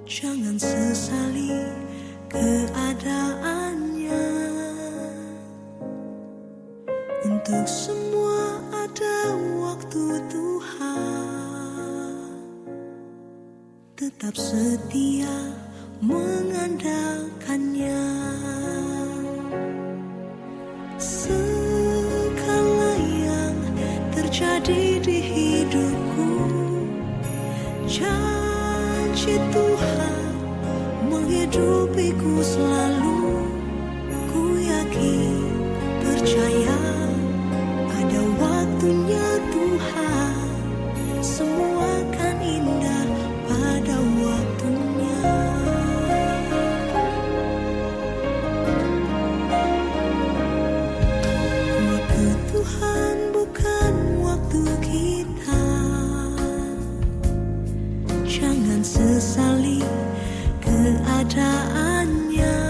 Jangan sesali keadaannya. Untuk semua ada waktu Tuhan. Tetap setia mengandalkannya. Segala yang terjadi di hidupku, janji Tuhan menghidupiku selalu. Ku yakin, percaya ada waktunya Tuhan. Semua akan indah pada waktunya. Waktu Tuhan bukan waktu kita. Jangan sesali keadaannya.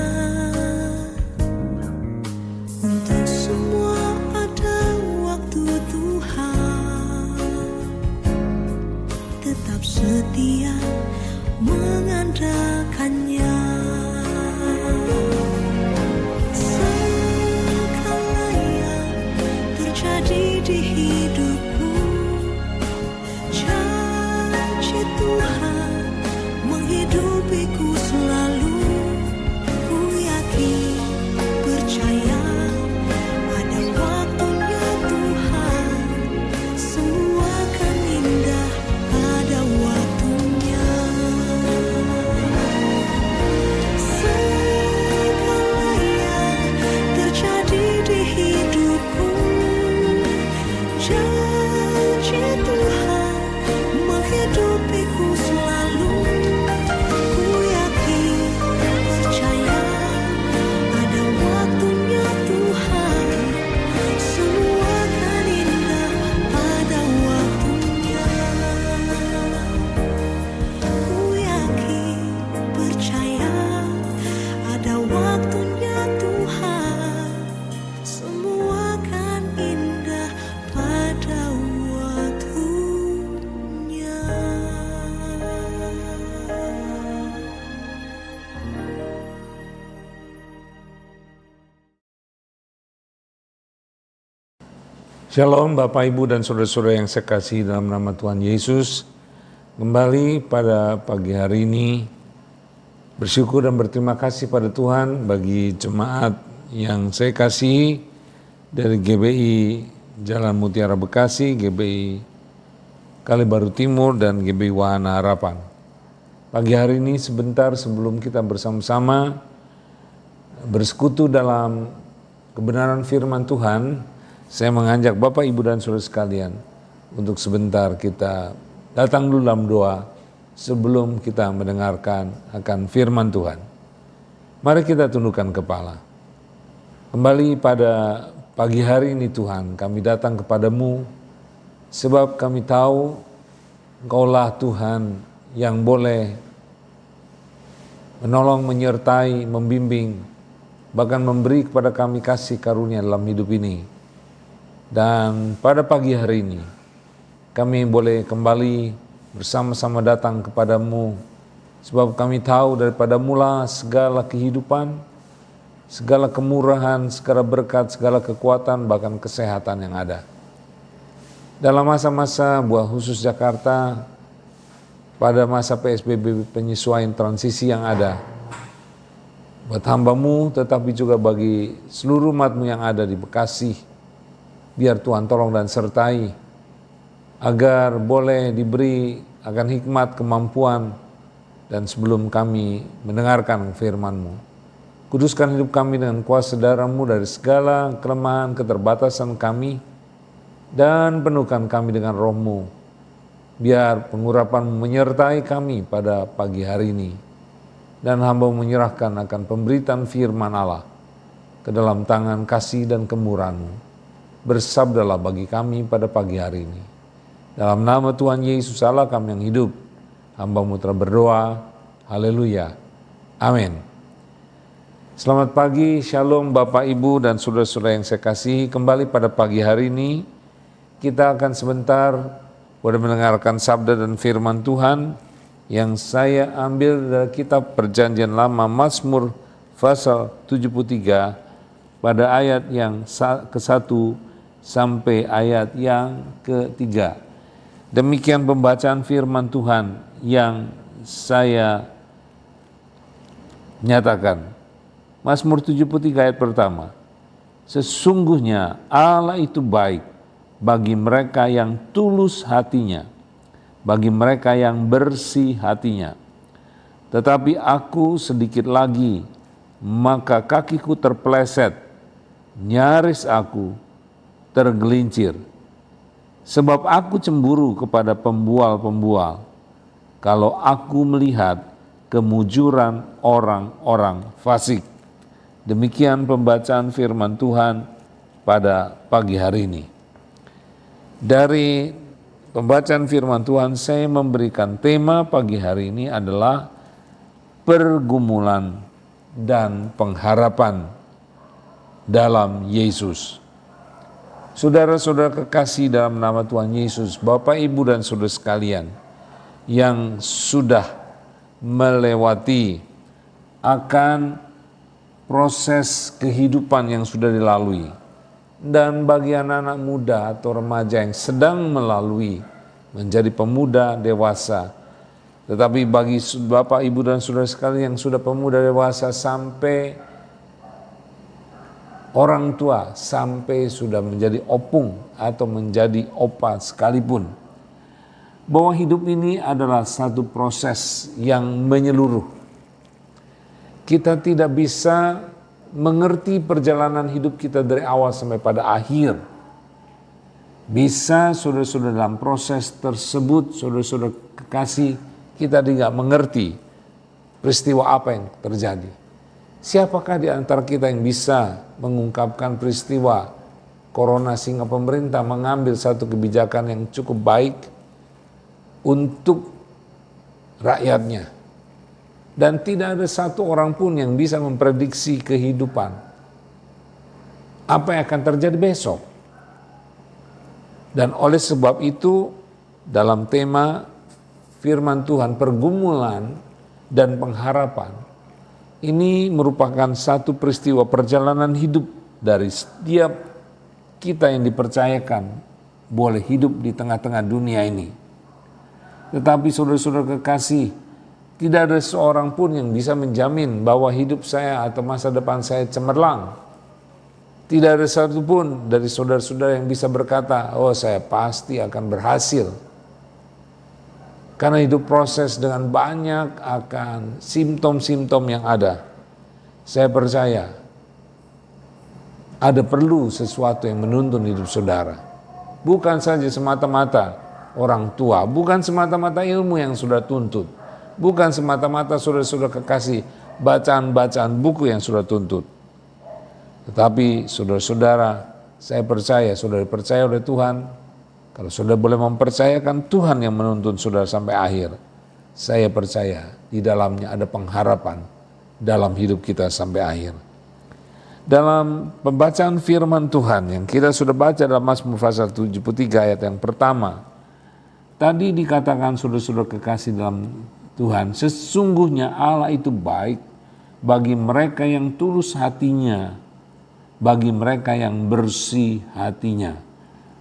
Untuk semua ada waktu Tuhan. Tetap setia mengandalkannya. Segala yang terjadi di hidupku, janji Tuhan menghidupiku selalu. Ku yakin, percaya ada waktunya Tuhan. Semua akan indah pada waktunya. Segala yang terjadi di hidupku, janji Tuhan menghidupiku selalu. Ku yakin, percaya ada waktunya Tuhan. Semua akan indah pada waktunya. Ku yakin, percaya ada waktunya Tuhan. Semua akan indah pada waktunya. Shalom Bapak Ibu dan Saudara-saudara yang saya kasihi dalam nama Tuhan Yesus. Kembali pada pagi hari ini bersyukur dan berterima kasih pada Tuhan bagi jemaat yang saya kasihi dari GBI Jalan Mutiara Bekasi, GBI Kalibaru Timur, dan GBI Wahana Harapan. Pagi hari ini sebentar sebelum kita bersama-sama bersekutu dalam kebenaran firman Tuhan, saya mengajak Bapak, Ibu, dan Saudara sekalian untuk sebentar kita datang dulu dalam doa sebelum kita mendengarkan akan firman Tuhan. Mari kita tundukkan kepala. Kembali pada pagi hari ini Tuhan, kami datang kepadamu sebab kami tahu Engkaulah Tuhan yang boleh menolong, menyertai, membimbing, bahkan memberi kepada kami kasih karunia dalam hidup ini. Dan pada pagi hari ini, kami boleh kembali bersama-sama datang kepadamu, sebab kami tahu daripada mula segala kehidupan, segala kemurahan, segala berkat, segala kekuatan, bahkan kesehatan yang ada. Dalam masa-masa Buah Khusus Jakarta, pada masa PSBB penyesuaian transisi yang ada, buat hamba-Mu tetapi juga bagi seluruh umat-Mu yang ada di Bekasi, biar Tuhan tolong dan sertai, agar boleh diberi akan hikmat, kemampuan, dan sebelum kami mendengarkan firman-Mu, kuduskan hidup kami dengan kuasa darah-Mu dari segala kelemahan, keterbatasan kami, dan penuhkan kami dengan Roh-Mu, biar pengurapan-Mu menyertai kami pada pagi hari ini, dan hamba-Mu menyerahkan akan pemberitaan firman Allah ke dalam tangan kasih dan kemurahan-Mu. Bersabdalah bagi kami pada pagi hari ini. Dalam nama Tuhan Yesus Allah kami yang hidup, hamba-Mu telah berdoa. Haleluya. Amin. Selamat pagi, shalom Bapak, Ibu, dan saudara-saudara yang saya kasihi. Kembali pada pagi hari ini, kita akan sebentar boleh mendengarkan sabda dan firman Tuhan yang saya ambil dari kitab Perjanjian Lama Mazmur pasal 73 pada ayat yang ke-1 sampai ayat yang ke-3. Demikian pembacaan firman Tuhan yang saya nyatakan. Mazmur 73 ayat pertama. Sesungguhnya Allah itu baik bagi mereka yang tulus hatinya, bagi mereka yang bersih hatinya. Tetapi aku sedikit lagi, maka kakiku terpeleset, nyaris aku tergelincir. Sebab aku cemburu kepada pembual-pembual, kalau aku melihat kemujuran orang-orang fasik. Demikian pembacaan firman Tuhan pada pagi hari ini. Dari pembacaan firman Tuhan, saya memberikan tema pagi hari ini adalah pergumulan dan pengharapan dalam Yesus. Saudara-saudara kekasih dalam nama Tuhan Yesus, Bapak, Ibu, dan saudara sekalian yang sudah melewati akan proses kehidupan yang sudah dilalui, dan bagi anak-anak muda atau remaja yang sedang melalui menjadi pemuda dewasa, tetapi bagi Bapak, Ibu, dan saudara sekalian yang sudah pemuda dewasa sampai orang tua, sampai sudah menjadi opung atau menjadi opa sekalipun, bahwa hidup ini adalah satu proses yang menyeluruh. Kita tidak bisa mengerti perjalanan hidup kita dari awal sampai pada akhir. Bisa saudara-saudara dalam proses tersebut, saudara-saudara kekasih, kita tidak mengerti peristiwa apa yang terjadi. Siapakah di antara kita yang bisa mengungkapkan peristiwa corona sehingga pemerintah mengambil satu kebijakan yang cukup baik untuk rakyatnya? Dan tidak ada satu orang pun yang bisa memprediksi kehidupan. Apa yang akan terjadi besok? Dan oleh sebab itu, dalam tema firman Tuhan, pergumulan dan pengharapan, ini merupakan satu peristiwa perjalanan hidup dari setiap kita yang dipercayakan boleh hidup di tengah-tengah dunia ini. Tetapi saudara-saudara kekasih, tidak ada seorang pun yang bisa menjamin bahwa hidup saya atau masa depan saya cemerlang. Tidak ada satu pun dari saudara-saudara yang bisa berkata, oh saya pasti akan berhasil. Karena hidup proses dengan banyak akan simptom-simptom yang ada. Saya percaya ada perlu sesuatu yang menuntun hidup saudara. Bukan saja semata-mata orang tua, bukan semata-mata ilmu yang sudah tuntut. Bukan semata-mata saudara-saudara kekasih bacaan-bacaan buku yang sudah tuntut. Tetapi saudara-saudara, saya percaya, saudara percaya oleh Tuhan, kalau saudara boleh mempercayakan Tuhan yang menuntun saudara sampai akhir, saya percaya di dalamnya ada pengharapan dalam hidup kita sampai akhir. Dalam pembacaan firman Tuhan yang kita sudah baca dalam Mazmur pasal 73 ayat yang pertama, tadi dikatakan saudara-saudara kekasih dalam Tuhan, sesungguhnya Allah itu baik bagi mereka yang tulus hatinya, bagi mereka yang bersih hatinya.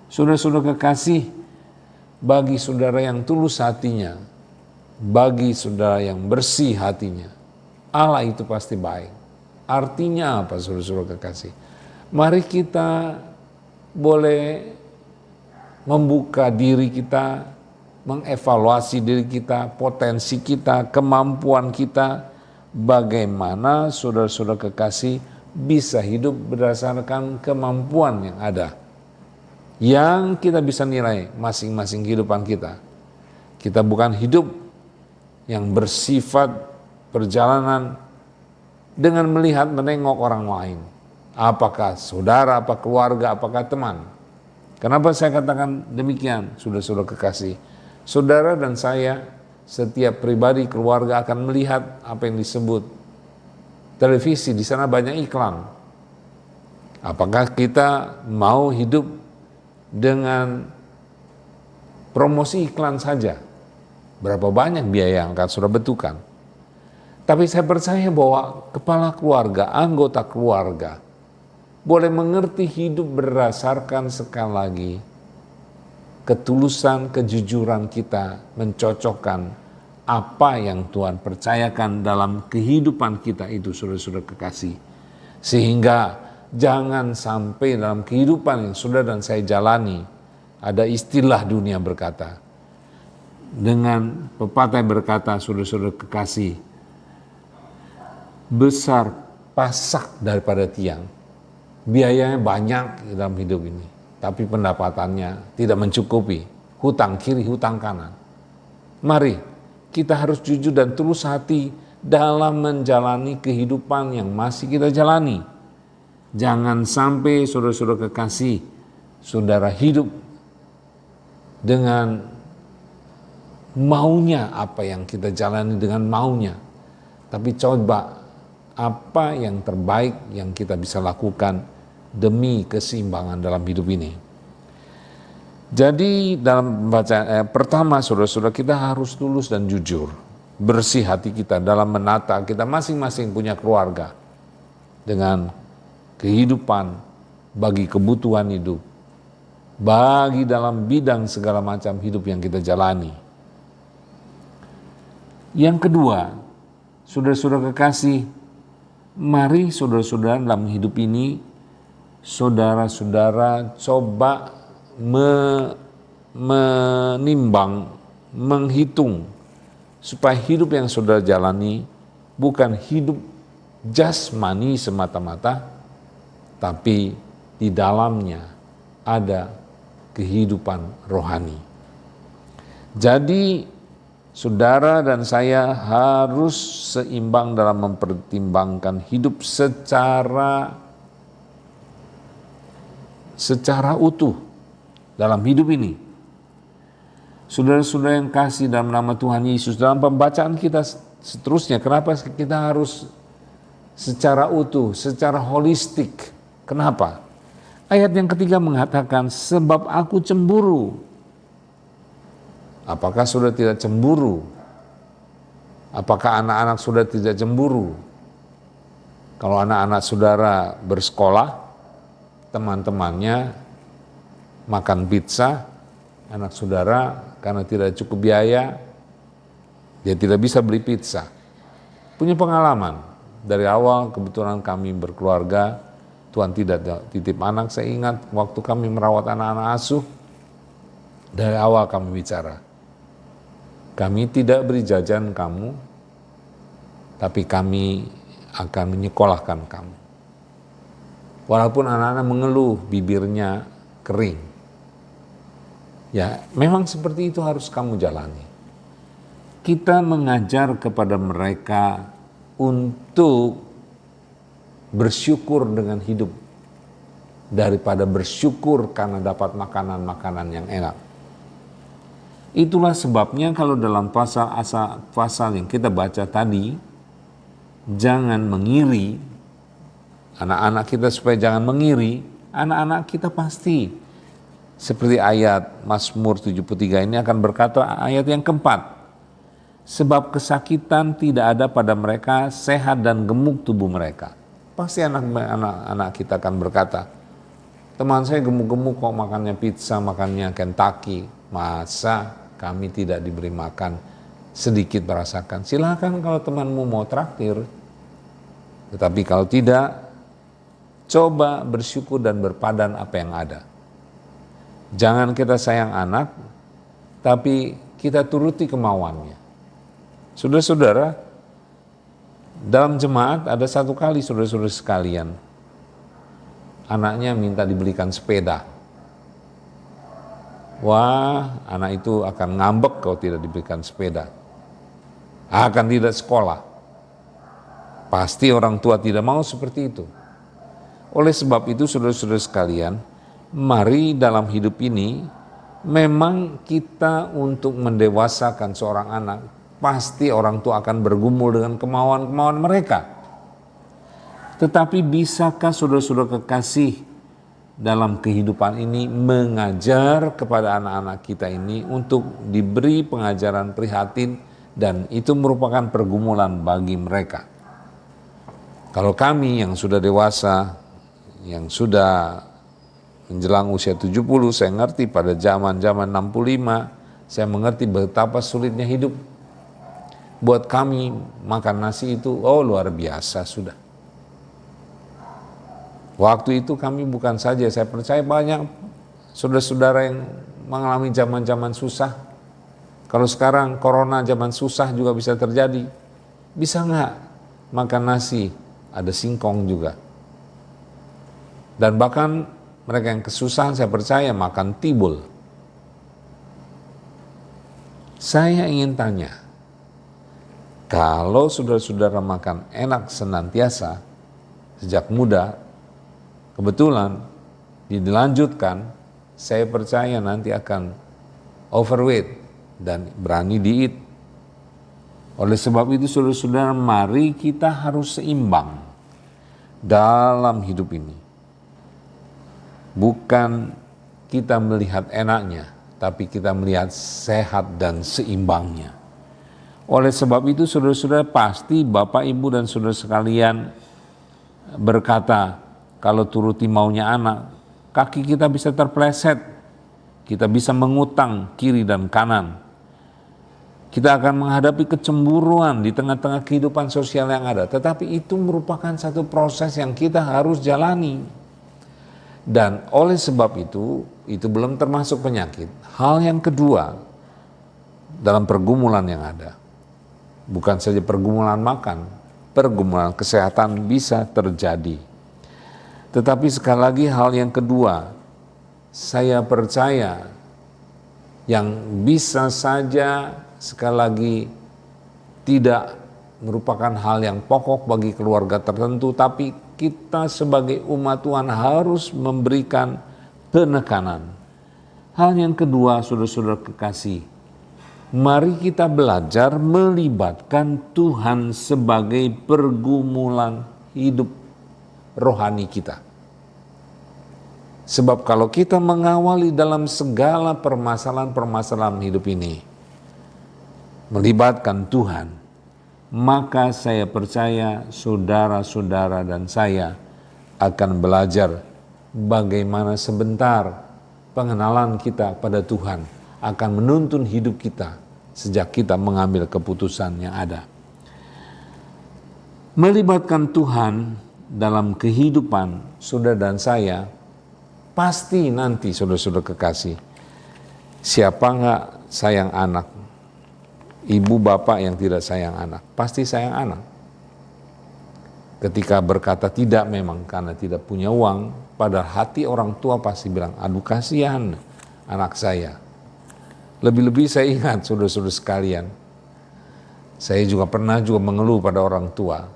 Saudara-saudara kekasih, bagi saudara yang tulus hatinya, bagi saudara yang bersih hatinya, Allah itu pasti baik. Artinya apa saudara-saudara kekasih? Mari kita boleh membuka diri kita, mengevaluasi diri kita, potensi kita, kemampuan kita, bagaimana saudara-saudara kekasih bisa hidup berdasarkan kemampuan yang ada, yang kita bisa nilai masing-masing kehidupan kita. Kita bukan hidup yang bersifat perjalanan dengan melihat menengok orang lain, apakah saudara, apakah keluarga, apakah teman. Kenapa saya katakan demikian, saudara-saudara kekasih? Saudara dan saya, setiap pribadi keluarga akan melihat apa yang disebut televisi, di sana banyak iklan. Apakah kita mau hidup dengan promosi iklan saja? Berapa banyak biaya yang akan saudara betulkan. Tapi saya percaya bahwa kepala keluarga, anggota keluarga, boleh mengerti hidup berdasarkan sekali lagi ketulusan, kejujuran kita mencocokkan apa yang Tuhan percayakan dalam kehidupan kita itu, saudara-saudara kekasih. Sehingga jangan sampai dalam kehidupan yang saudara dan saya jalani, ada istilah dunia berkata, dengan pepatah berkata, saudara-saudara kekasih, besar pasak daripada tiang. Biayanya banyak dalam hidup ini, tapi pendapatannya tidak mencukupi. Hutang kiri, hutang kanan. Mari kita harus jujur dan tulus hati dalam menjalani kehidupan yang masih kita jalani. Jangan sampai saudara-saudara kekasih, saudara hidup dengan maunya apa yang kita jalani dengan maunya. Tapi coba apa yang terbaik yang kita bisa lakukan demi keseimbangan dalam hidup ini. Jadi dalam bacaan pertama, saudara-saudara, kita harus tulus dan jujur, bersih hati kita dalam menata kita masing-masing punya keluarga dengan kehidupan bagi kebutuhan hidup, bagi dalam bidang segala macam hidup yang kita jalani. Yang kedua, saudara-saudara kekasih, mari saudara-saudara dalam hidup ini, saudara-saudara coba menimbang, menghitung, supaya hidup yang saudara jalani bukan hidup jasmani semata-mata, tapi di dalamnya ada kehidupan rohani. Jadi saudara dan saya harus seimbang dalam mempertimbangkan hidup secara utuh dalam hidup ini. Saudara-saudara yang kasih dalam nama Tuhan Yesus, dalam pembacaan kita seterusnya, kenapa kita harus secara utuh, secara holistik? Kenapa? Ayat yang ketiga mengatakan, sebab aku cemburu. Apakah saudara tidak cemburu? Apakah anak-anak saudara tidak cemburu? Kalau anak-anak saudara bersekolah, teman-temannya makan pizza, anak saudara karena tidak cukup biaya, dia tidak bisa beli pizza. Punya pengalaman, dari awal kebetulan kami berkeluarga, Tuhan tidak titip anak. Saya ingat waktu kami merawat anak-anak asuh, dari awal kami bicara, kami tidak beri jajan kamu, tapi kami akan menyekolahkan kamu. Walaupun anak-anak mengeluh, bibirnya kering. Ya, memang seperti itu harus kamu jalani. Kita mengajar kepada mereka untuk bersyukur dengan hidup, daripada bersyukur karena dapat makanan-makanan yang enak. Itulah sebabnya kalau dalam pasal yang kita baca tadi, jangan mengiri anak-anak kita, supaya jangan mengiri anak-anak kita. Pasti seperti ayat Mazmur 73 ini akan berkata, ayat yang keempat, sebab kesakitan tidak ada pada mereka, sehat dan gemuk tubuh mereka. Pasti anak-anak kita akan berkata, teman saya gemuk-gemuk kok makannya pizza, makannya Kentucky. Masa kami tidak diberi makan sedikit merasakan? Silakan kalau temanmu mau traktir. Tetapi kalau tidak, coba bersyukur dan berpadan apa yang ada. Jangan kita sayang anak, tapi kita turuti kemauannya. Saudara-saudara, dalam jemaat ada satu kali saudara-saudara sekalian, anaknya minta dibelikan sepeda. Wah, anak itu akan ngambek kalau tidak diberikan sepeda. Akan tidak sekolah. Pasti orang tua tidak mau seperti itu. Oleh sebab itu saudara-saudara sekalian, mari dalam hidup ini memang kita untuk mendewasakan seorang anak, pasti orang tua akan bergumul dengan kemauan-kemauan mereka. Tetapi bisakah saudara-saudara kekasih dalam kehidupan ini mengajar kepada anak-anak kita ini untuk diberi pengajaran prihatin, dan itu merupakan pergumulan bagi mereka. Kalau kami yang sudah dewasa, yang sudah menjelang usia 70, saya ngerti pada zaman-zaman 65, saya mengerti betapa sulitnya hidup. Buat kami makan nasi itu, luar biasa sudah. Waktu itu kami bukan saja, saya percaya banyak saudara-saudara yang mengalami zaman-zaman susah. Kalau sekarang corona zaman susah juga bisa terjadi. Bisa nggak makan nasi? Ada singkong juga. Dan bahkan mereka yang kesusahan saya percaya makan timbul. Saya ingin tanya, kalau saudara-saudara makan enak senantiasa sejak muda, kebetulan dilanjutkan, saya percaya nanti akan overweight dan berani diet. Oleh sebab itu saudara-saudara, mari kita harus seimbang dalam hidup ini. Bukan kita melihat enaknya, tapi kita melihat sehat dan seimbangnya. Oleh sebab itu saudara-saudara, pasti Bapak, Ibu, dan saudara sekalian berkata, kalau turuti maunya anak, kaki kita bisa terpleset, kita bisa mengutang kiri dan kanan. Kita akan menghadapi kecemburuan di tengah-tengah kehidupan sosial yang ada. Tetapi itu merupakan satu proses yang kita harus jalani. Dan oleh sebab itu belum termasuk penyakit. Hal yang kedua dalam pergumulan yang ada, bukan saja pergumulan makan, pergumulan kesehatan bisa terjadi. Tetapi sekali lagi hal yang kedua, saya percaya yang bisa saja sekali lagi tidak merupakan hal yang pokok bagi keluarga tertentu, tapi kita sebagai umat Tuhan harus memberikan penekanan. Hal yang kedua, saudara-saudara kekasih, mari kita belajar melibatkan Tuhan sebagai pergumulan hidup rohani kita. Sebab kalau kita mengawali dalam segala permasalahan-permasalahan hidup ini, melibatkan Tuhan, maka saya percaya saudara-saudara dan saya akan belajar bagaimana sebentar pengenalan kita pada Tuhan akan menuntun hidup kita sejak kita mengambil keputusan yang ada. Melibatkan Tuhan dalam kehidupan saudara dan saya, pasti nanti saudara-saudara kekasih, siapa nggak sayang anak? Ibu bapak yang tidak sayang anak, pasti sayang anak. Ketika berkata tidak memang karena tidak punya uang, padahal hati orang tua pasti bilang, aduh kasihan anak saya. Lebih-lebih saya ingat saudara-saudara sekalian, saya juga pernah mengeluh pada orang tua.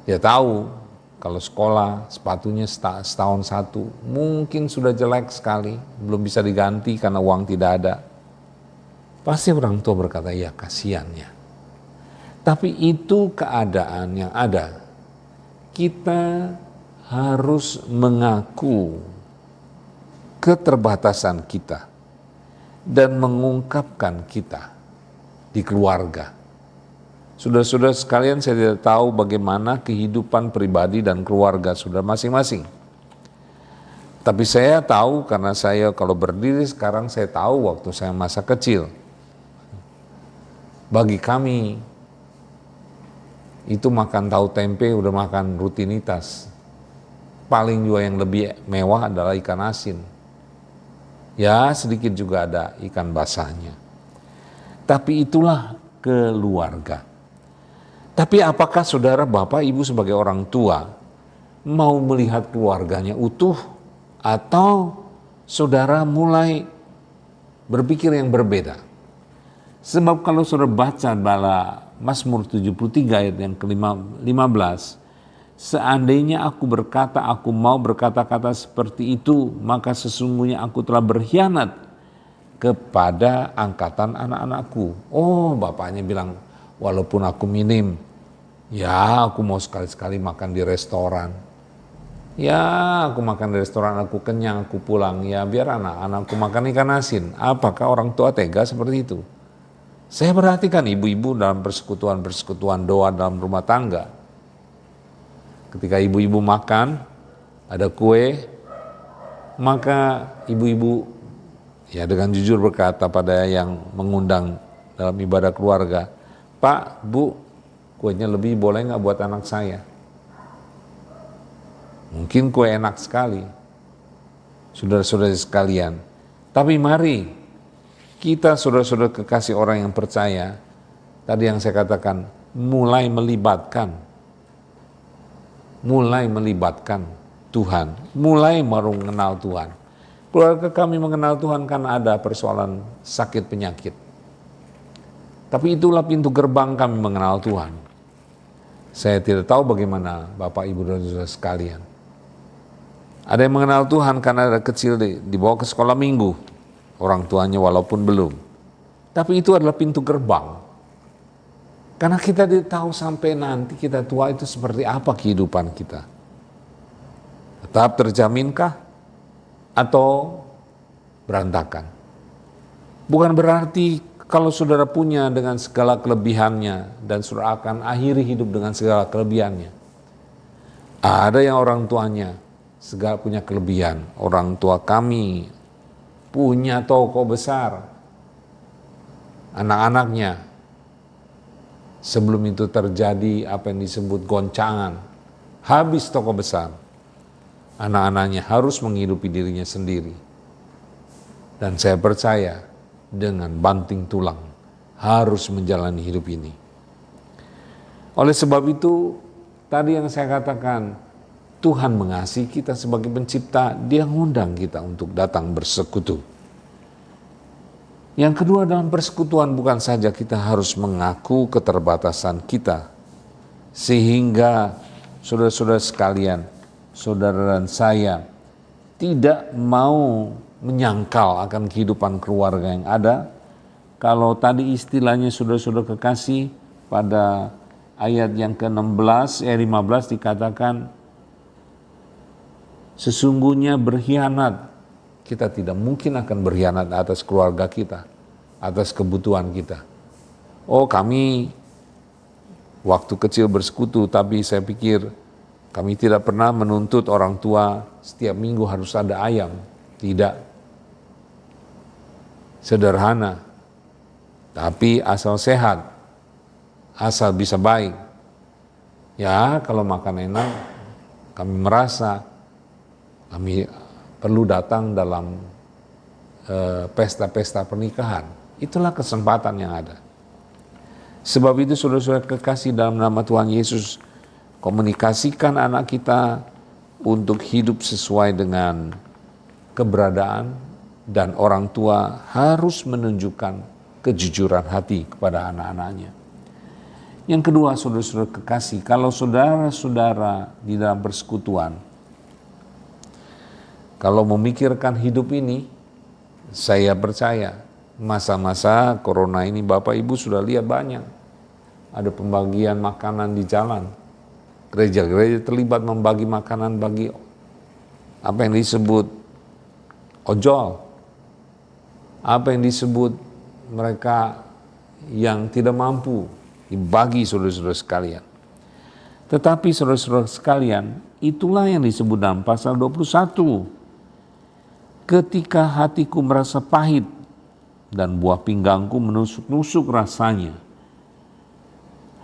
Ya tahu kalau sekolah sepatunya setahun satu, mungkin sudah jelek sekali, belum bisa diganti karena uang tidak ada. Pasti orang tua berkata, ya kasihannya. Tapi itu keadaan yang ada. Kita harus mengaku keterbatasan kita dan mengungkapkan kita di keluarga. Saudara-saudara sekalian, saya tidak tahu bagaimana kehidupan pribadi dan keluarga saudara masing-masing. Tapi saya tahu karena saya kalau berdiri sekarang, saya tahu waktu saya masa kecil. Bagi kami, itu makan tahu tempe udah makan rutinitas. Paling juga yang lebih mewah adalah ikan asin. Ya sedikit juga ada ikan basahnya. Tapi itulah keluarga. Tapi apakah saudara, bapak, ibu sebagai orang tua mau melihat keluarganya utuh, atau saudara mulai berpikir yang berbeda? Sebab kalau saudara baca bala Mazmur 73 ayat yang ke-15, seandainya aku berkata aku mau berkata-kata seperti itu, maka sesungguhnya aku telah berkhianat kepada angkatan anak-anakku. Oh, bapaknya bilang, walaupun aku minim, ya aku mau sekali-sekali makan di restoran. Ya, aku makan di restoran, aku kenyang, aku pulang. Ya, biar anak-anakku makan ikan asin. Apakah orang tua tega seperti itu? Saya perhatikan ibu-ibu dalam persekutuan-persekutuan doa dalam rumah tangga. Ketika ibu-ibu makan, ada kue, maka ibu-ibu ya dengan jujur berkata pada yang mengundang dalam ibadah keluarga, Pak, Bu, kuenya lebih boleh nggak buat anak saya? Mungkin kue enak sekali, saudara-saudara sekalian. Tapi mari kita saudara-saudara kekasih orang yang percaya, tadi yang saya katakan, mulai melibatkan Tuhan, mulai mengenal Tuhan. Keluarga kami mengenal Tuhan karena ada persoalan sakit penyakit. Tapi itulah pintu gerbang kami mengenal Tuhan. Saya tidak tahu bagaimana Bapak Ibu dan Saudara sekalian. Ada yang mengenal Tuhan karena ada kecil dibawa ke sekolah minggu, orang tuanya walaupun belum. Tapi itu adalah pintu gerbang. Karena kita tidak tahu sampai nanti kita tua itu seperti apa kehidupan kita. Tetap terjaminkah atau berantakan? Bukan berarti kalau saudara punya dengan segala kelebihannya dan saudara akan akhiri hidup dengan segala kelebihannya. Ada yang orang tuanya segala punya kelebihan. Orang tua kami punya toko besar. Anak-anaknya sebelum itu terjadi apa yang disebut goncangan, habis toko besar. Anak-anaknya harus menghidupi dirinya sendiri. Dan saya percaya dengan banting tulang harus menjalani hidup ini. Oleh sebab itu, tadi yang saya katakan, Tuhan mengasihi kita sebagai pencipta, Dia ngundang kita untuk datang bersekutu. Yang kedua, dalam persekutuan bukan saja kita harus mengaku keterbatasan kita, sehingga saudara-saudara sekalian, saudara dan saya tidak mau menyangkal akan kehidupan keluarga yang ada. Kalau tadi istilahnya saudara-saudara kekasih pada ayat yang ke-16, 15 dikatakan, sesungguhnya berkhianat, kita tidak mungkin akan berkhianat atas keluarga kita, atas kebutuhan kita. Oh, kami waktu kecil bersekutu, tapi saya pikir kami tidak pernah menuntut orang tua setiap minggu harus ada ayam. Tidak. Sederhana. Tapi asal sehat, asal bisa baik. Ya, kalau makan enak, kami merasa kami perlu datang dalam pesta-pesta pernikahan. Itulah kesempatan yang ada. Sebab itu saudara-saudara kekasih dalam nama Tuhan Yesus, komunikasikan anak kita untuk hidup sesuai dengan keberadaan, dan orang tua harus menunjukkan kejujuran hati kepada anak-anaknya. Yang kedua, saudara-saudara kekasih, kalau saudara-saudara di dalam persekutuan, kalau memikirkan hidup ini, saya percaya masa-masa corona ini Bapak Ibu sudah lihat banyak. Ada pembagian makanan di jalan. Gereja-gereja terlibat membagi makanan bagi apa yang disebut ojol. Apa yang disebut mereka yang tidak mampu, dibagi saudara-saudara sekalian. Tetapi saudara-saudara sekalian, itulah yang disebut dalam pasal 21. Ketika hatiku merasa pahit dan buah pinggangku menusuk-nusuk rasanya.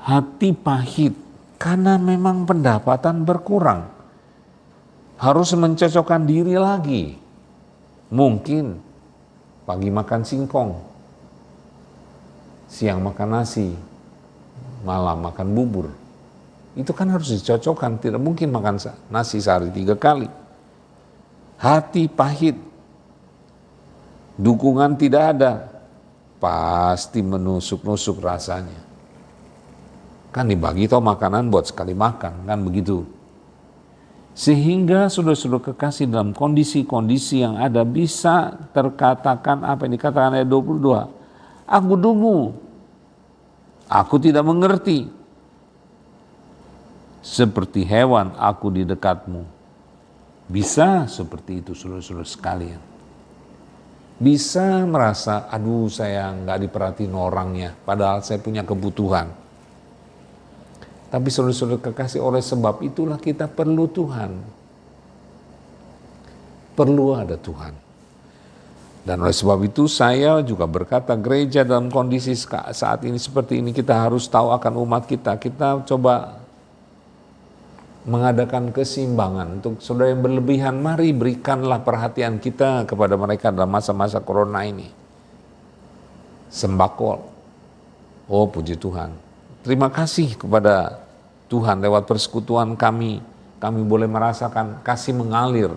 Hati pahit karena memang pendapatan berkurang. Harus mencocokkan diri lagi. Mungkin pagi makan singkong, siang makan nasi, malam makan bubur. Itu kan harus dicocokkan, tidak mungkin makan nasi sehari 3 kali. Hati pahit, dukungan tidak ada, pasti menusuk-nusuk rasanya. Kan dibagi toh makanan buat sekali makan, kan begitu. Sehingga saudara-saudara kekasih dalam kondisi-kondisi yang ada bisa terkatakan apa yang dikatakan ayat 22. Aku dungu, aku tidak mengerti. Seperti hewan aku di dekatmu. Bisa seperti itu saudara-saudara sekalian. Bisa merasa, aduh saya nggak diperhatiin orangnya, padahal saya punya kebutuhan. Tapi saudara-saudara kekasih, oleh sebab itulah kita perlu Tuhan. Perlu ada Tuhan. Dan oleh sebab itu saya juga berkata, gereja dalam kondisi saat ini seperti ini, kita harus tahu akan umat kita. Kita coba mengadakan keseimbangan. Untuk saudara yang berlebihan, mari berikanlah perhatian kita kepada mereka dalam masa-masa corona ini. Sembako. Oh puji Tuhan. Terima kasih kepada Tuhan lewat persekutuan kami. Kami boleh merasakan kasih mengalir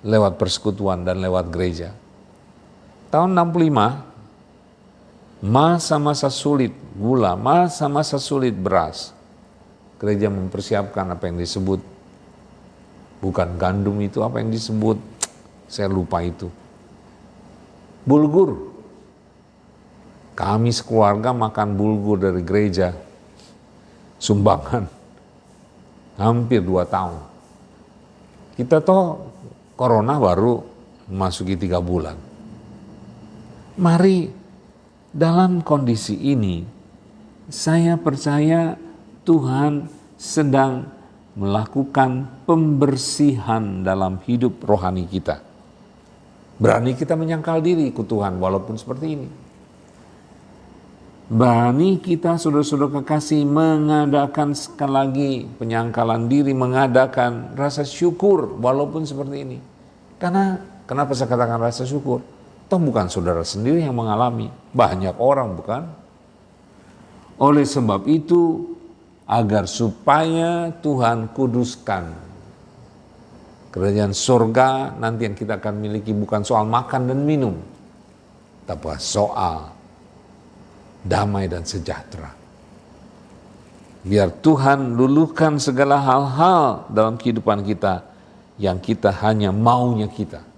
lewat persekutuan dan lewat gereja. Tahun 65, masa-masa sulit gula, masa-masa sulit beras. Gereja mempersiapkan apa yang disebut, bukan gandum itu, apa yang disebut, saya lupa itu. Bulgur. Kami sekeluarga makan bulgur dari gereja. Sumbangan. Hampir 2 tahun. Kita toh corona baru memasuki 3 bulan. Mari dalam kondisi ini, saya percaya Tuhan sedang melakukan pembersihan dalam hidup rohani kita. Berani kita menyangkal diri ke Tuhan walaupun seperti ini. Berani kita saudara-saudara kekasih mengadakan sekali lagi penyangkalan diri, mengadakan rasa syukur walaupun seperti ini. Karena kenapa saya katakan rasa syukur? Toh bukan saudara sendiri yang mengalami, banyak orang bukan? Oleh sebab itu, agar supaya Tuhan kuduskan kerajaan surga nanti yang kita akan miliki bukan soal makan dan minum, tapi soal damai dan sejahtera. Biar Tuhan luluhkan segala hal-hal dalam kehidupan kita yang kita hanya maunya kita.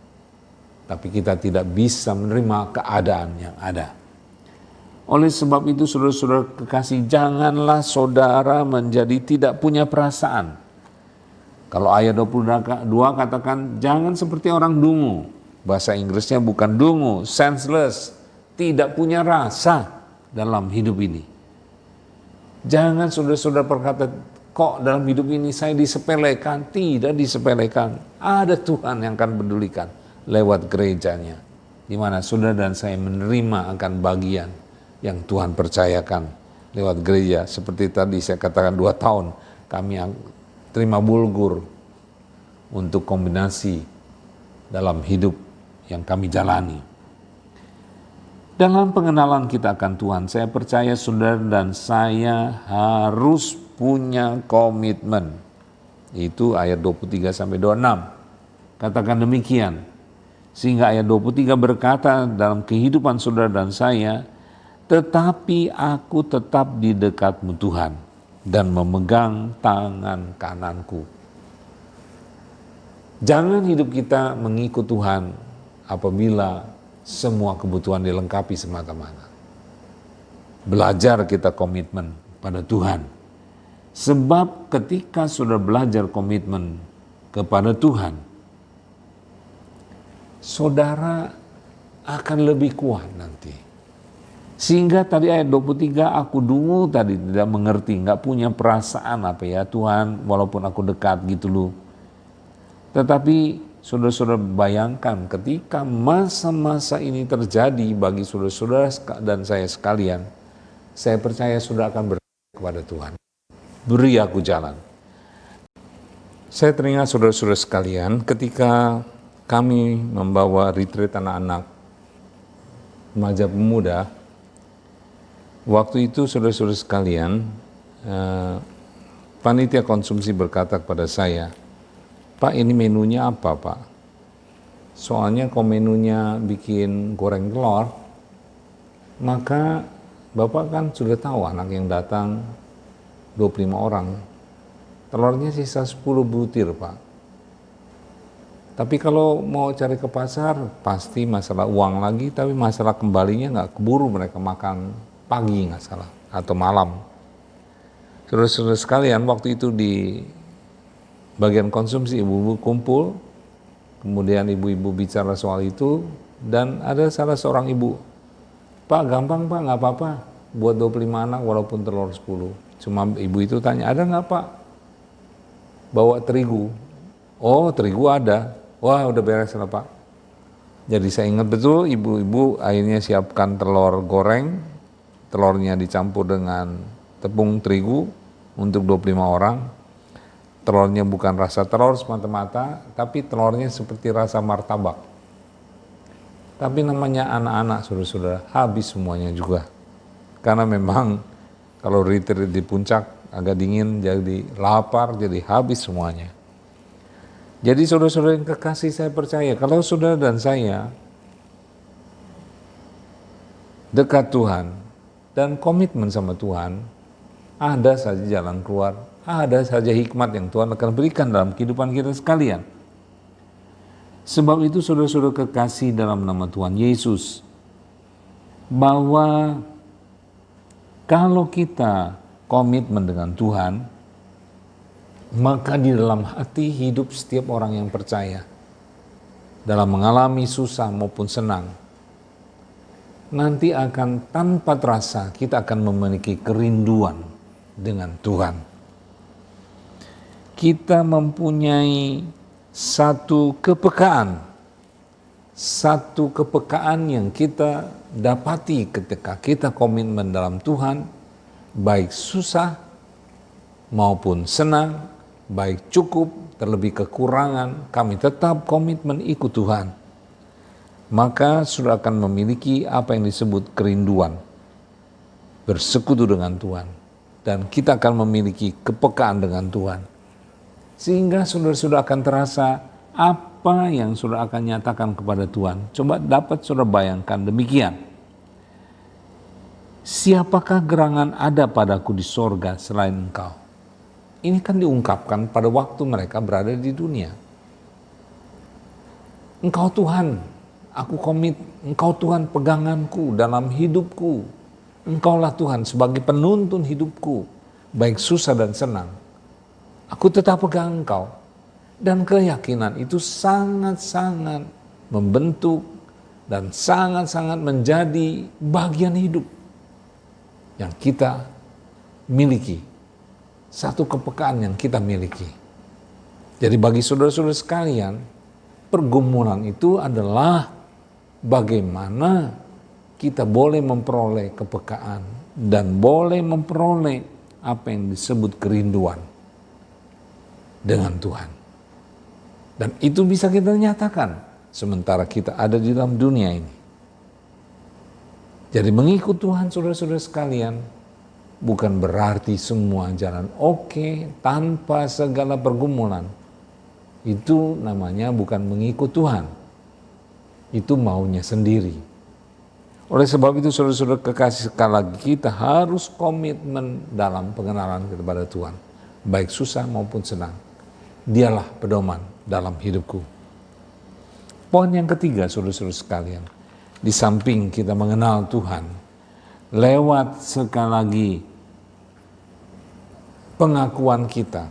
Tapi kita tidak bisa menerima keadaan yang ada. Oleh sebab itu saudara-saudara kekasih, janganlah saudara menjadi tidak punya perasaan. Kalau ayat 22 katakan, jangan seperti orang dungu. Bahasa Inggrisnya bukan dungu, senseless. Tidak punya rasa dalam hidup ini. Jangan saudara-saudara berkata, kok dalam hidup ini saya disepelekan. Tidak disepelekan. Ada Tuhan yang akan pedulikan lewat gerejanya, di mana saudara dan saya menerima akan bagian yang Tuhan percayakan lewat gereja. Seperti tadi saya katakan 2 tahun kami terima bulgur untuk kombinasi dalam hidup yang kami jalani. Dalam pengenalan kita akan Tuhan, saya percaya saudara dan saya harus punya komitmen. Itu ayat 23 sampai 26. Katakan demikian. Sehingga ayat 23 berkata dalam kehidupan saudara dan saya, tetapi aku tetap di dekatmu Tuhan dan memegang tangan kananku. Jangan hidup kita mengikut Tuhan apabila semua kebutuhan dilengkapi semata-mata. Belajar kita komitmen pada Tuhan. Sebab ketika saudara belajar komitmen kepada Tuhan, saudara akan lebih kuat nanti. Sehingga tadi ayat 23, aku dungu tadi tidak mengerti, nggak punya perasaan apa ya Tuhan, walaupun aku dekat gitu loh. Tetapi saudara-saudara bayangkan ketika masa-masa ini terjadi bagi saudara-saudara dan saya sekalian, saya percaya saudara akan berkata kepada Tuhan, beri aku jalan. Saya teringat saudara-saudara sekalian ketika kami membawa retreat anak-anak remaja pemuda. Waktu itu saudara-saudara sekalian, panitia konsumsi berkata kepada saya, Pak, ini menunya apa Pak? Soalnya kalau menunya bikin goreng telur, maka Bapak kan sudah tahu anak yang datang 25 orang. Telurnya sisa 10 butir Pak. Tapi kalau mau cari ke pasar, pasti masalah uang lagi, tapi masalah kembalinya nggak keburu mereka makan pagi nggak salah, atau malam. Saudara-saudara sekalian, waktu itu di bagian konsumsi, ibu-ibu kumpul, kemudian ibu-ibu bicara soal itu, dan ada salah seorang ibu, "Pak, gampang Pak, nggak apa-apa buat 25 anak walaupun telur 10. Cuma ibu itu tanya, "Ada nggak Pak bawa terigu?" "Oh, terigu ada." "Wah, udah beres lah Pak." Jadi saya ingat betul, ibu-ibu akhirnya siapkan telur goreng, telurnya dicampur dengan tepung terigu untuk 25 orang. Telurnya bukan rasa telur semata-mata, tapi telurnya seperti rasa martabak. Tapi namanya anak-anak, saudara-saudara, habis semuanya juga. Karena memang kalau retreat di puncak agak dingin, jadi lapar, jadi habis semuanya. Jadi saudara-saudara yang kekasih, saya percaya kalau saudara dan saya dekat Tuhan dan komitmen sama Tuhan, ada saja jalan keluar, ada saja hikmat yang Tuhan akan berikan dalam kehidupan kita sekalian. Sebab itu saudara-saudara kekasih dalam nama Tuhan Yesus, bahwa kalau kita komitmen dengan Tuhan, maka di dalam hati hidup setiap orang yang percaya, dalam mengalami susah maupun senang, nanti akan tanpa terasa kita akan memiliki kerinduan dengan Tuhan. Kita mempunyai satu kepekaan yang kita dapati ketika kita komitmen dalam Tuhan, baik susah maupun senang, baik cukup, terlebih kekurangan, kami tetap komitmen ikut Tuhan. Maka sudah akan memiliki apa yang disebut kerinduan, bersekutu dengan Tuhan. Dan kita akan memiliki kepekaan dengan Tuhan. Sehingga saudara-saudara akan terasa apa yang saudara akan nyatakan kepada Tuhan. Coba dapat saudara bayangkan demikian. Siapakah gerangan ada padaku di sorga selain Engkau? Ini kan diungkapkan pada waktu mereka berada di dunia. Engkau Tuhan, aku komit. Engkau Tuhan peganganku dalam hidupku. Engkaulah Tuhan sebagai penuntun hidupku, baik susah dan senang. Aku tetap pegang Engkau. Dan keyakinan itu sangat-sangat membentuk dan sangat-sangat menjadi bagian hidup yang kita miliki. Satu kepekaan yang kita miliki. Jadi bagi saudara-saudara sekalian, pergumulan itu adalah bagaimana kita boleh memperoleh kepekaan dan boleh memperoleh apa yang disebut kerinduan dengan Tuhan. Dan itu bisa kita nyatakan sementara kita ada di dalam dunia ini. Jadi mengikut Tuhan saudara-saudara sekalian, bukan berarti semua jalan oke tanpa segala pergumulan. Itu namanya bukan mengikut Tuhan. Itu maunya sendiri. Oleh sebab itu saudara-saudara kekasih, sekali lagi kita harus komitmen dalam pengenalan kepada Tuhan. Baik susah maupun senang. Dialah pedoman dalam hidupku. Poin yang ketiga saudara-saudara sekalian. Di samping kita mengenal Tuhan, lewat sekali lagi pengakuan kita,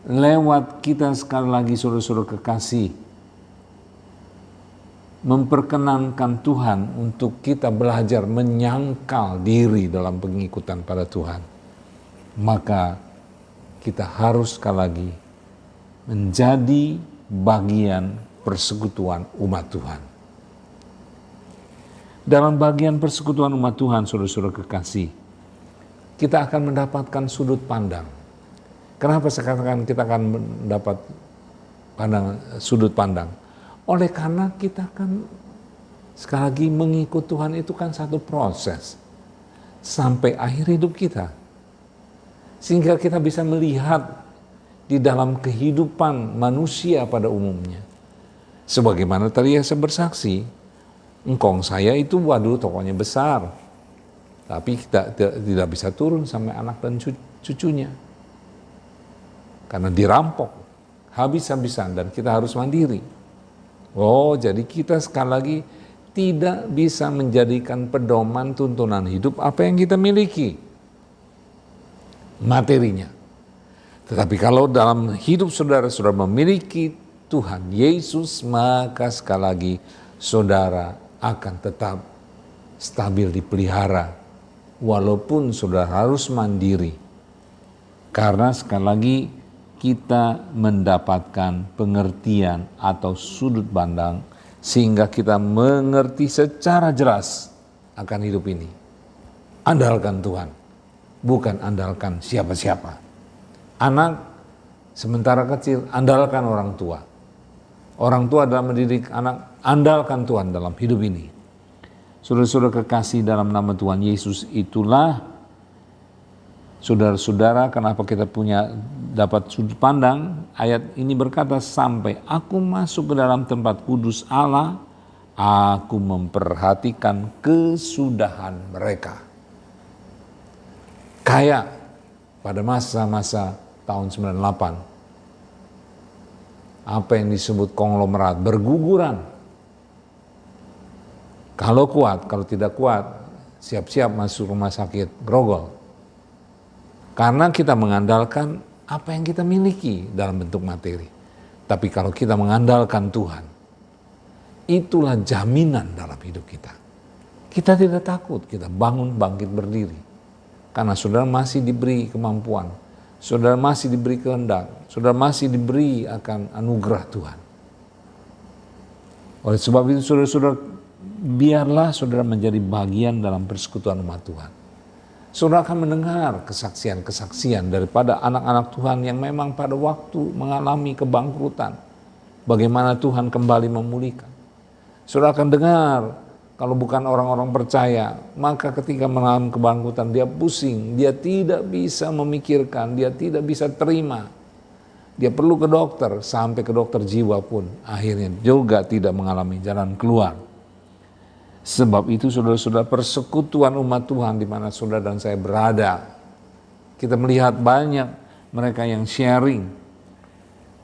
lewat kita sekali lagi saudara-saudara kekasih, memperkenankan Tuhan untuk kita belajar menyangkal diri dalam pengikutan pada Tuhan, maka kita harus sekali lagi menjadi bagian persekutuan umat Tuhan. Dalam bagian persekutuan umat Tuhan, saudara-saudara kekasih, kita akan mendapatkan sudut pandang. Kenapa saya katakan kita akan mendapat sudut pandang? Oleh karena kita kan sekali lagi mengikut Tuhan itu kan satu proses sampai akhir hidup kita. Sehingga kita bisa melihat di dalam kehidupan manusia pada umumnya. Sebagaimana tadi saya bersaksi, engkong saya itu waduh tokonya besar, tapi tidak bisa turun sampai anak dan cucunya. Karena dirampok, habis-habisan dan kita harus mandiri. Oh, jadi kita sekali lagi tidak bisa menjadikan pedoman tuntunan hidup apa yang kita miliki, materinya. Tetapi kalau dalam hidup saudara memiliki Tuhan Yesus, maka sekali lagi saudara akan tetap stabil dipelihara. Walaupun saudara harus mandiri. Karena sekali lagi kita mendapatkan pengertian atau sudut pandang sehingga kita mengerti secara jelas akan hidup ini. Andalkan Tuhan, bukan andalkan siapa-siapa. Anak sementara kecil, andalkan orang tua. Orang tua dalam mendidik anak, andalkan Tuhan dalam hidup ini. Saudara-saudara kekasih dalam nama Tuhan Yesus, itulah saudara-saudara kenapa kita dapat sudut pandang. Ayat ini berkata, sampai aku masuk ke dalam tempat kudus Allah, aku memperhatikan kesudahan mereka. Kayak pada masa-masa tahun 98, apa yang disebut konglomerat berguguran. Kalau kuat, kalau tidak kuat, siap-siap masuk rumah sakit, grogol. Karena kita mengandalkan apa yang kita miliki dalam bentuk materi. Tapi kalau kita mengandalkan Tuhan, itulah jaminan dalam hidup kita. Kita tidak takut, kita bangun, bangkit, berdiri. Karena saudara masih diberi kemampuan, saudara masih diberi kehendak, saudara masih diberi akan anugerah Tuhan. Oleh sebab itu saudara-saudara, biarlah saudara menjadi bagian dalam persekutuan umat Tuhan. Saudara akan mendengar kesaksian-kesaksian daripada anak-anak Tuhan yang memang pada waktu mengalami kebangkrutan, bagaimana Tuhan kembali memulihkan. Saudara akan dengar, kalau bukan orang-orang percaya, maka ketika mengalami kebangkrutan dia pusing, dia tidak bisa memikirkan, dia tidak bisa terima. Dia perlu ke dokter, sampai ke dokter jiwa pun akhirnya juga tidak mengalami jalan keluar. Sebab itu saudara-saudara, persekutuan umat Tuhan di mana saudara dan saya berada, kita melihat banyak mereka yang sharing,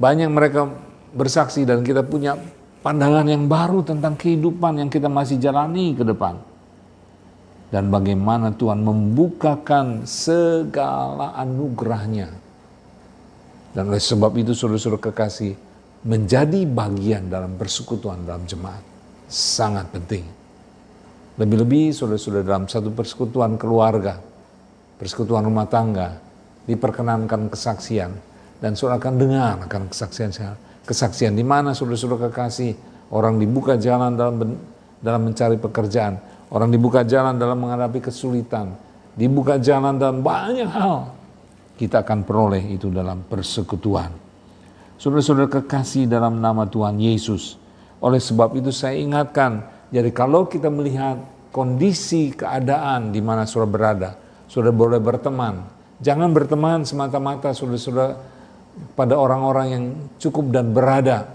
banyak mereka bersaksi dan kita punya pandangan yang baru tentang kehidupan yang kita masih jalani ke depan. Dan bagaimana Tuhan membukakan segala anugerahnya. Dan oleh sebab itu saudara-saudara kekasih, menjadi bagian dalam persekutuan dalam jemaat sangat penting. Lebih-lebih saudara-saudara dalam satu persekutuan keluarga, persekutuan rumah tangga, diperkenankan kesaksian. Dan saudara akan dengar akan kesaksian di mana saudara-saudara kekasih, orang dibuka jalan dalam mencari pekerjaan, orang dibuka jalan dalam menghadapi kesulitan, dibuka jalan dalam banyak hal. Kita akan peroleh itu dalam persekutuan. Saudara-saudara kekasih dalam nama Tuhan Yesus, oleh sebab itu saya ingatkan, jadi kalau kita melihat kondisi keadaan di mana saudara berada, saudara boleh berteman. Jangan berteman semata-mata saudara-saudara pada orang-orang yang cukup dan berada.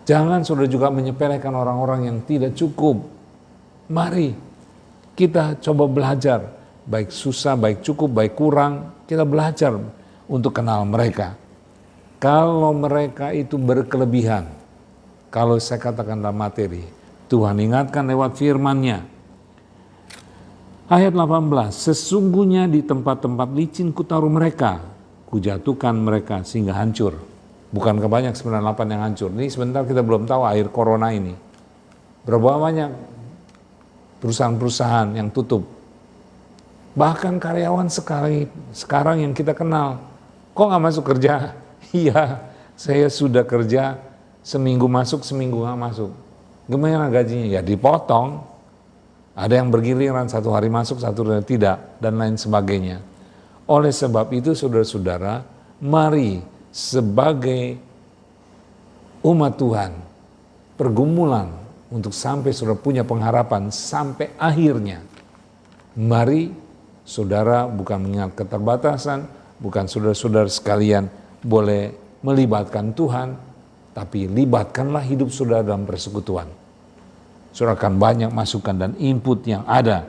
Jangan saudara juga menyepelekan orang-orang yang tidak cukup. Mari kita coba belajar, baik susah, baik cukup, baik kurang, kita belajar untuk kenal mereka. Kalau mereka itu berkelebihan, kalau saya katakan dalam materi, Tuhan ingatkan lewat firman-Nya. Ayat 18, sesungguhnya di tempat-tempat licin kutaruh mereka, kujatuhkan mereka sehingga hancur. Bukankah banyak 98 yang hancur? Ini sebentar kita belum tahu akhir corona ini. Berapa banyak perusahaan-perusahaan yang tutup. Bahkan karyawan sekarang yang kita kenal, kok nggak masuk kerja? Iya, saya sudah kerja, seminggu masuk, seminggu nggak masuk. Gimana gajinya? Ya dipotong. Ada yang bergiliran, satu hari masuk, satu hari tidak, dan lain sebagainya. Oleh sebab itu saudara-saudara, mari sebagai umat Tuhan, pergumulan untuk sampai saudara punya pengharapan sampai akhirnya. Mari saudara bukan mengingat keterbatasan, bukan saudara-saudara sekalian boleh melibatkan Tuhan, tapi libatkanlah hidup saudara dalam persekutuan. Saudara akan banyak masukan dan input yang ada,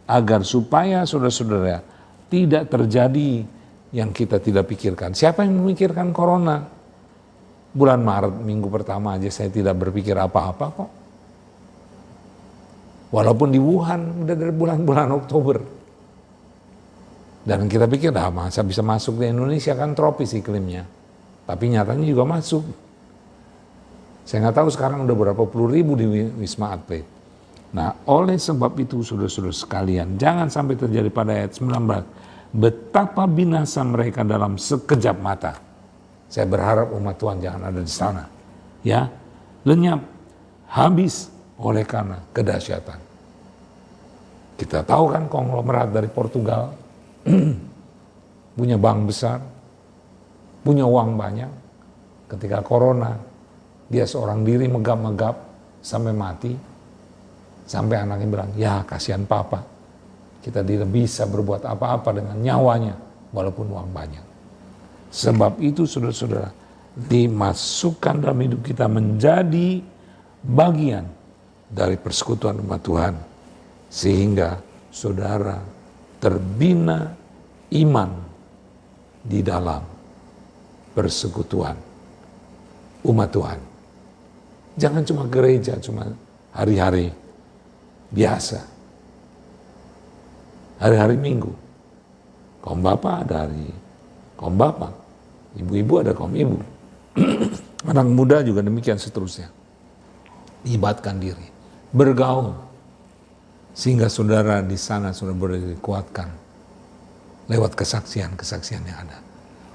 agar supaya saudara-saudara tidak terjadi yang kita tidak pikirkan. Siapa yang memikirkan corona? Bulan Maret minggu pertama aja saya tidak berpikir apa-apa kok. Walaupun di Wuhan udah dari bulan-bulan Oktober. Dan kita pikir, masa bisa masuk di Indonesia, kan tropis iklimnya. Tapi nyatanya juga masuk. Saya nggak tahu sekarang udah berapa puluh ribu di Wisma Atlet. Nah, oleh sebab itu saudara-saudara sekalian, jangan sampai terjadi pada ayat 19. Betapa binasa mereka dalam sekejap mata. Saya berharap umat Tuhan jangan ada di sana. Ya, lenyap, habis oleh karena kedahsyatan. Kita tahu kan konglomerat dari Portugal, punya bank besar, punya uang banyak. Ketika corona, dia seorang diri megap-megap sampai mati. Sampai anaknya bilang, ya kasihan papa, kita tidak bisa berbuat apa-apa dengan nyawanya, walaupun uang banyak. Sebab itu saudara-saudara, dimasukkan dalam hidup kita menjadi bagian dari persekutuan umat Tuhan. Sehingga saudara terbina iman di dalam persekutuan umat Tuhan. Jangan cuma gereja, cuma hari-hari biasa. Hari-hari Minggu. Kaum bapak ada hari kaum bapak. Ibu-ibu ada kaum ibu. Anak muda juga demikian seterusnya. Libatkan diri. Bergaul. Sehingga saudara di sana sudah boleh dikuatkan. Lewat kesaksian-kesaksian yang ada.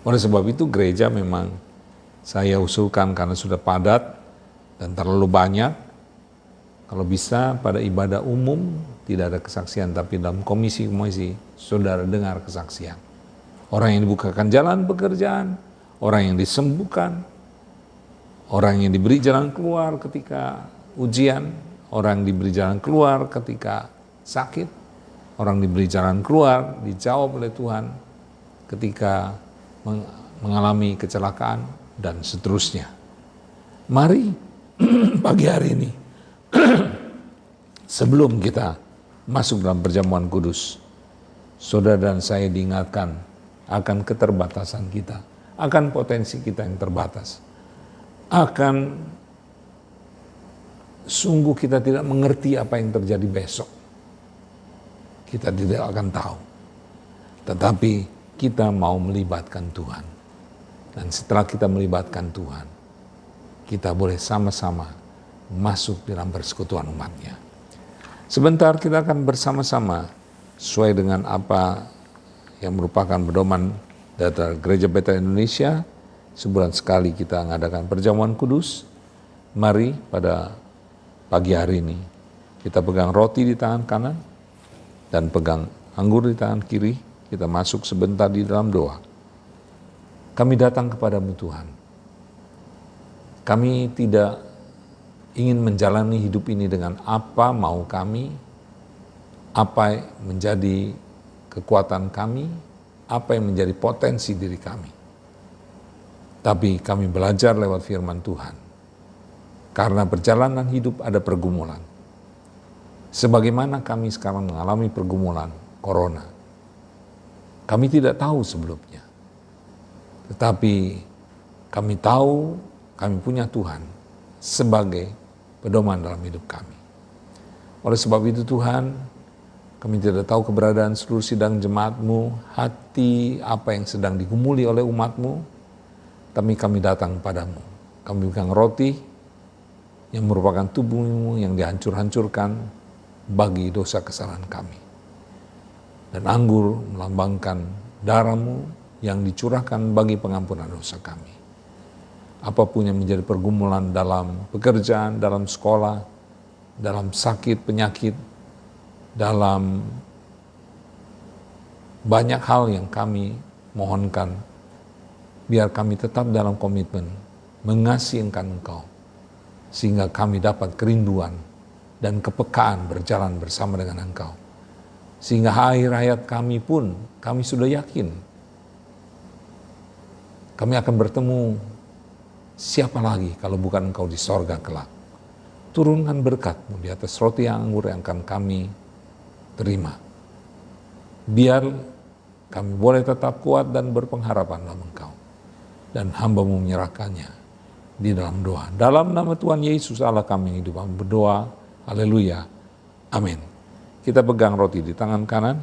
Oleh sebab itu gereja memang saya usulkan karena sudah padat dan terlalu banyak. Kalau bisa pada ibadah umum tidak ada kesaksian, tapi dalam komisi-komisi saudara dengar kesaksian. Orang yang dibukakan jalan pekerjaan, orang yang disembuhkan, orang yang diberi jalan keluar ketika ujian, orang diberi jalan keluar ketika sakit, orang diberi jalan keluar, dijawab oleh Tuhan ketika mengalami kecelakaan, dan seterusnya. Mari pagi hari ini, sebelum kita masuk dalam perjamuan kudus, saudara dan saya diingatkan akan keterbatasan kita, akan potensi kita yang terbatas, akan sungguh kita tidak mengerti apa yang terjadi besok. Kita tidak akan tahu. Tetapi kita mau melibatkan Tuhan. Dan setelah kita melibatkan Tuhan, kita boleh sama-sama masuk dalam persekutuan umatnya. Sebentar kita akan bersama-sama sesuai dengan apa yang merupakan pedoman dari Gereja Betel Indonesia. Sebulan sekali kita mengadakan perjamuan kudus. Mari pada pagi hari ini kita pegang roti di tangan kanan dan pegang anggur di tangan kiri. Kita masuk sebentar di dalam doa. Kami datang kepadamu Tuhan. Kami tidak ingin menjalani hidup ini dengan apa mau kami, apa menjadi kekuatan kami, apa yang menjadi potensi diri kami. Tapi kami belajar lewat firman Tuhan. Karena perjalanan hidup ada pergumulan. Sebagaimana kami sekarang mengalami pergumulan corona. Kami tidak tahu sebelumnya. Tetapi kami tahu kami punya Tuhan sebagai pedoman dalam hidup kami. Oleh sebab itu Tuhan, kami tidak tahu keberadaan seluruh sidang jemaat-Mu, hati apa yang sedang digumuli oleh umat-Mu, tapi kami datang padamu. Kami pegang roti yang merupakan tubuh-Mu yang dihancur-hancurkan bagi dosa kesalahan kami. Dan anggur melambangkan darah-Mu yang dicurahkan bagi pengampunan dosa kami. Apapun yang menjadi pergumulan dalam pekerjaan, dalam sekolah, dalam sakit, penyakit, dalam banyak hal yang kami mohonkan, biar kami tetap dalam komitmen mengasihi Engkau, sehingga kami dapat kerinduan dan kepekaan berjalan bersama dengan Engkau. Sehingga akhir hayat kami pun, kami sudah yakin, kami akan bertemu siapa lagi kalau bukan Engkau di sorga kelak. Turunkan berkat-Mu di atas roti anggur yang akan kami terima. Biar kami boleh tetap kuat dan berpengharapan dalam Engkau. Dan hamba-Mu menyerahkannya di dalam doa. Dalam nama Tuhan Yesus Allah kami hidup, kami berdoa. Haleluya. Amin. Kita pegang roti di tangan kanan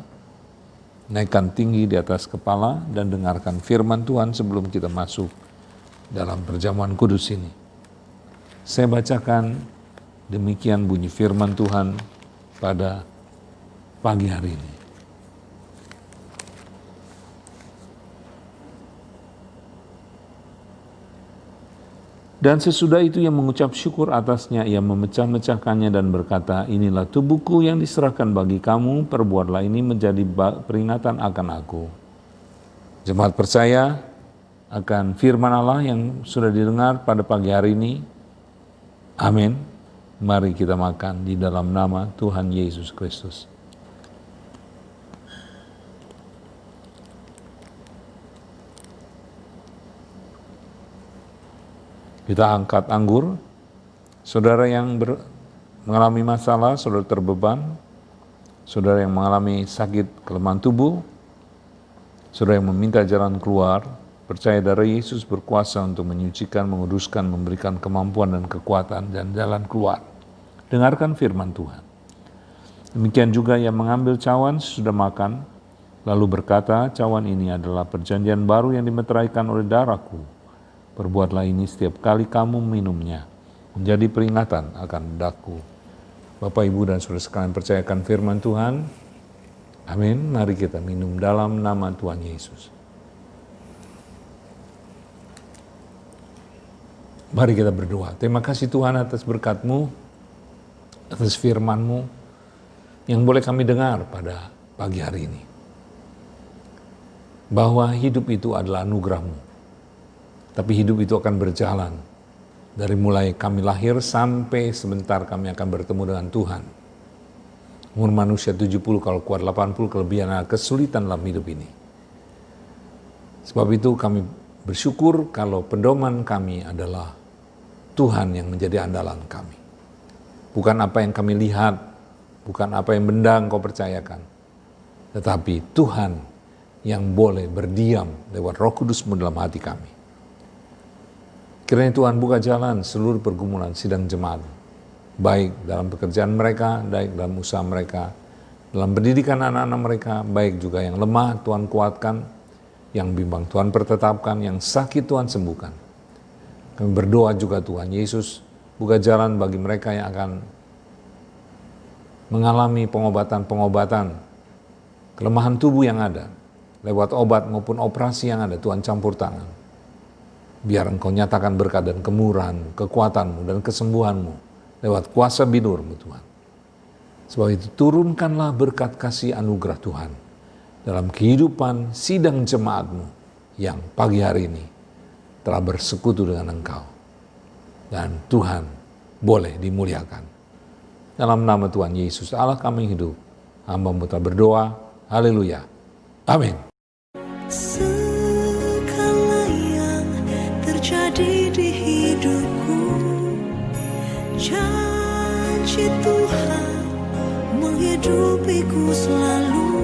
naikkan tinggi di atas kepala dan dengarkan firman Tuhan sebelum kita masuk dalam perjamuan kudus ini. Saya bacakan demikian bunyi firman Tuhan pada pagi hari ini. Dan sesudah itu ia mengucap syukur atasnya, ia memecah-mecahkannya dan berkata, inilah tubuhku yang diserahkan bagi kamu, perbuatlah ini menjadi peringatan akan aku. Jemaat percaya akan firman Allah yang sudah didengar pada pagi hari ini. Amin. Mari kita makan di dalam nama Tuhan Yesus Kristus. Kita angkat anggur. Saudara yang mengalami masalah, saudara terbeban, saudara yang mengalami sakit kelemahan tubuh, saudara yang meminta jalan keluar, percaya darah Yesus berkuasa untuk menyucikan, menguduskan, memberikan kemampuan dan kekuatan dan jalan keluar. Dengarkan firman Tuhan. Demikian juga yang mengambil cawan sesudah makan, lalu berkata, cawan ini adalah perjanjian baru yang dimeteraikan oleh darahku. Perbuatlah ini setiap kali kamu minumnya, menjadi peringatan akan daku. Bapak, Ibu, dan saudara sekalian percayakan firman Tuhan. Amin. Mari kita minum dalam nama Tuhan Yesus. Mari kita berdoa. Terima kasih Tuhan atas berkat-Mu, atas firman-Mu yang boleh kami dengar pada pagi hari ini. Bahwa hidup itu adalah anugerah-Mu. Tapi hidup itu akan berjalan dari mulai kami lahir sampai sebentar kami akan bertemu dengan Tuhan. Umur manusia 70, kalau kuat 80, kelebihan kesulitan dalam hidup ini. Sebab itu kami bersyukur kalau pedoman kami adalah Tuhan yang menjadi andalan kami. Bukan apa yang kami lihat, bukan apa yang benda Engkau percayakan. Tetapi Tuhan yang boleh berdiam lewat Roh Kudus-Mu dalam hati kami. Kiranya Tuhan buka jalan seluruh pergumulan sidang jemaat, baik dalam pekerjaan mereka, baik dalam usaha mereka, dalam pendidikan anak-anak mereka, baik juga yang lemah Tuhan kuatkan, yang bimbang Tuhan pertetapkan, yang sakit Tuhan sembuhkan. Kami berdoa juga Tuhan Yesus, buka jalan bagi mereka yang akan mengalami pengobatan-pengobatan kelemahan tubuh yang ada, lewat obat maupun operasi yang ada, Tuhan campur tangan. Biar Engkau nyatakan berkat dan kemurahan, kekuatan-Mu dan kesembuhan-Mu lewat kuasa binur-Mu Tuhan. Sebab itu turunkanlah berkat kasih anugerah Tuhan dalam kehidupan sidang jemaat-Mu yang pagi hari ini telah bersekutu dengan Engkau. Dan Tuhan boleh dimuliakan. Dalam nama Tuhan Yesus Allah kami hidup. Hamba-Mu telah berdoa. Haleluya. Amin. Jadi di hidupku, janji Tuhan menghidupiku selalu.